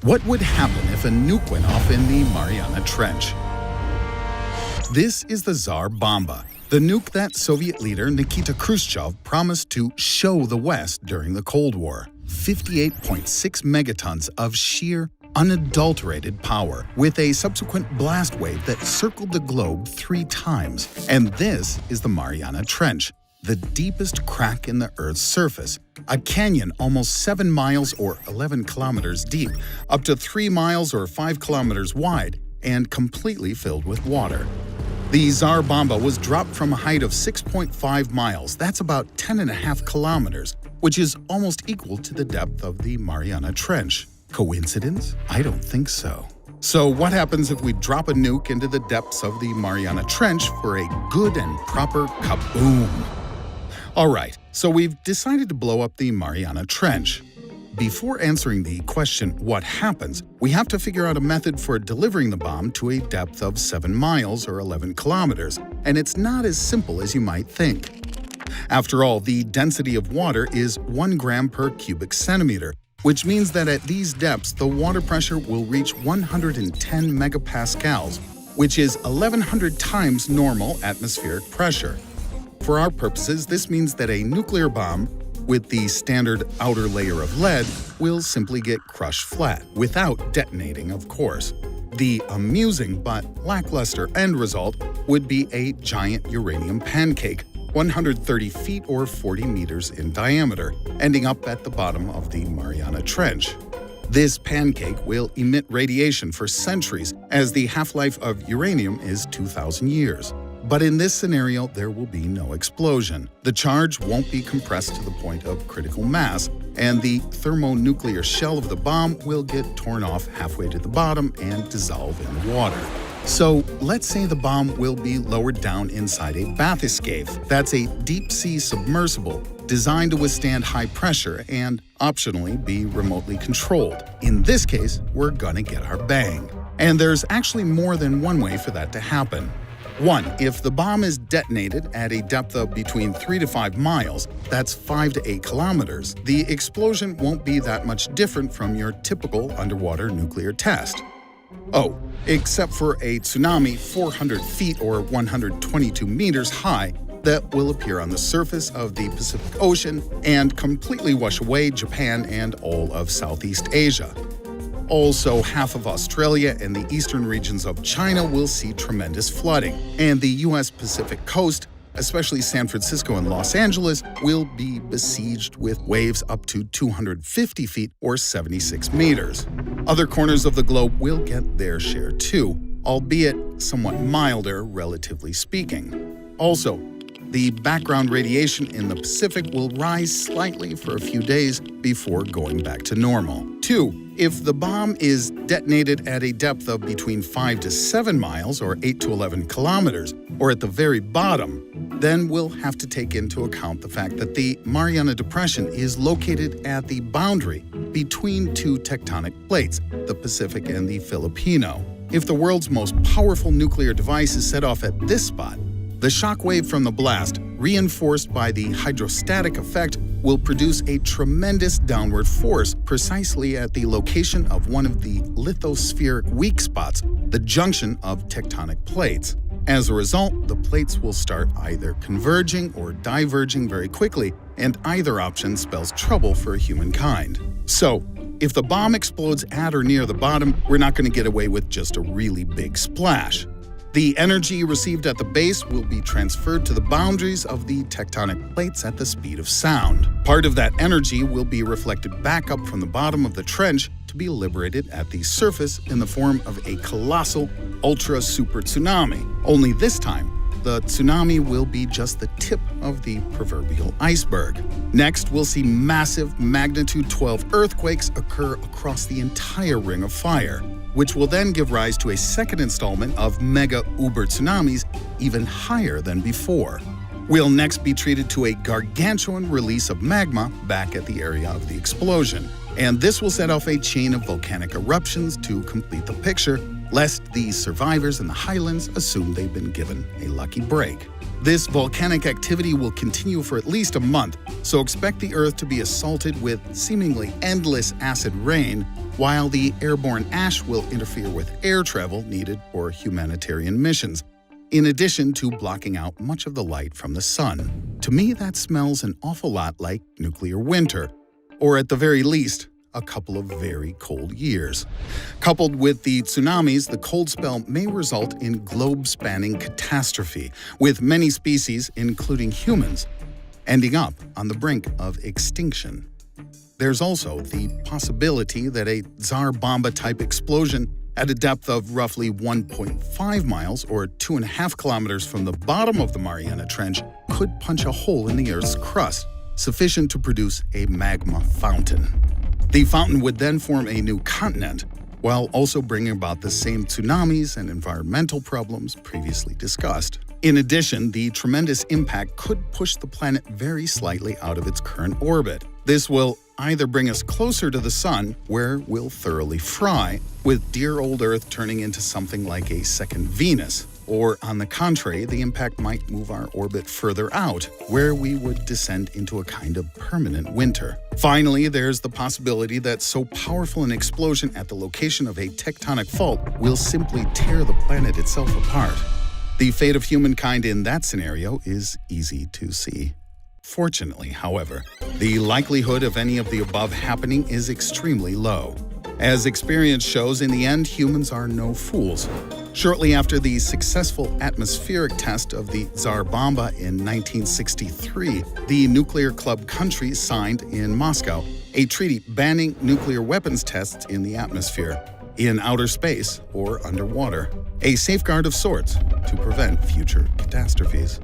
What would happen if a nuke went off in the Mariana Trench? This is the Tsar Bomba, the nuke that Soviet leader Nikita Khrushchev promised to show the West during the Cold War. 58.6 megatons of sheer, unadulterated power, with a subsequent blast wave that circled the globe 3 times. And this is the Mariana Trench, the deepest crack in the Earth's surface, a canyon almost 7 miles or 11 kilometers deep, up to 3 miles or 5 kilometers wide, and completely filled with water. The Tsar Bomba was dropped from a height of 6.5 miles, that's about 10.5 kilometers, which is almost equal to the depth of the Mariana Trench. Coincidence? I don't think so. So what happens if we drop a nuke into the depths of the Mariana Trench for a good and proper kaboom? Alright, so we've decided to blow up the Mariana Trench. Before answering the question, what happens, we have to figure out a method for delivering the bomb to a depth of 7 miles or 11 kilometers, and it's not as simple as you might think. After all, the density of water is 1 gram per cubic centimeter, which means that at these depths, the water pressure will reach 110 megapascals, which is 1,100 times normal atmospheric pressure. For our purposes, this means that a nuclear bomb, with the standard outer layer of lead, will simply get crushed flat, without detonating, of course. The amusing but lackluster end result would be a giant uranium pancake, 130 feet or 40 meters in diameter, ending up at the bottom of the Mariana Trench. This pancake will emit radiation for centuries, as the half-life of uranium is 2,000 years. But in this scenario, there will be no explosion. The charge won't be compressed to the point of critical mass, and the thermonuclear shell of the bomb will get torn off halfway to the bottom and dissolve in the water. So let's say the bomb will be lowered down inside a bathyscaphe. That's a deep-sea submersible designed to withstand high pressure and, optionally, be remotely controlled. In this case, we're gonna get our bang. And there's actually more than one way for that to happen. 1. If the bomb is detonated at a depth of between 3 to 5 miles, that's 5 to 8 kilometers, the explosion won't be that much different from your typical underwater nuclear test. Oh, except for a tsunami 400 feet or 122 meters high that will appear on the surface of the Pacific Ocean and completely wash away Japan and all of Southeast Asia. Also, half of Australia and the eastern regions of China will see tremendous flooding, and the U.S. Pacific coast, especially San Francisco and Los Angeles, will be besieged with waves up to 250 feet or 76 meters. Other corners of the globe will get their share too, albeit somewhat milder, relatively speaking. Also, the background radiation in the Pacific will rise slightly for a few days before going back to normal. 2. If the bomb is detonated at a depth of between 5 to 7 miles or 8 to 11 kilometers, or at the very bottom, then we'll have to take into account the fact that the Mariana Depression is located at the boundary between 2 tectonic plates, the Pacific and the Filipino. If the world's most powerful nuclear device is set off at this spot, the shockwave from the blast, reinforced by the hydrostatic effect, will produce a tremendous downward force precisely at the location of one of the lithospheric weak spots, the junction of tectonic plates. As a result, the plates will start either converging or diverging very quickly, and either option spells trouble for humankind. So, if the bomb explodes at or near the bottom, we're not going to get away with just a really big splash. The energy received at the base will be transferred to the boundaries of the tectonic plates at the speed of sound. Part of that energy will be reflected back up from the bottom of the trench to be liberated at the surface in the form of a colossal, ultra-super tsunami. Only this time, the tsunami will be just the tip of the proverbial iceberg. Next, we'll see massive magnitude 12 earthquakes occur across the entire ring of fire, which will then give rise to a second installment of mega-uber tsunamis even higher than before. We'll next be treated to a gargantuan release of magma back at the area of the explosion, and this will set off a chain of volcanic eruptions to complete the picture, lest the survivors in the highlands assume they've been given a lucky break. This volcanic activity will continue for at least a month, so expect the Earth to be assaulted with seemingly endless acid rain while the airborne ash will interfere with air travel needed for humanitarian missions, in addition to blocking out much of the light from the sun. To me, that smells an awful lot like nuclear winter, or at the very least, a couple of very cold years. Coupled with the tsunamis, the cold spell may result in globe-spanning catastrophe, with many species, including humans, ending up on the brink of extinction. There's also the possibility that a Tsar Bomba-type explosion at a depth of roughly 1.5 miles or 2.5 kilometers from the bottom of the Mariana Trench could punch a hole in the Earth's crust, sufficient to produce a magma fountain. The fountain would then form a new continent, while also bringing about the same tsunamis and environmental problems previously discussed. In addition, the tremendous impact could push the planet very slightly out of its current orbit. This will either bring us closer to the sun, where we'll thoroughly fry, with dear old Earth turning into something like a second Venus, or on the contrary, the impact might move our orbit further out, where we would descend into a kind of permanent winter. Finally, there's the possibility that so powerful an explosion at the location of a tectonic fault will simply tear the planet itself apart. The fate of humankind in that scenario is easy to see. Fortunately, however, the likelihood of any of the above happening is extremely low. As experience shows, in the end, humans are no fools. Shortly after the successful atmospheric test of the Tsar Bomba in 1963, the nuclear club countries signed in Moscow a treaty banning nuclear weapons tests in the atmosphere, in outer space, or underwater, a safeguard of sorts to prevent future catastrophes.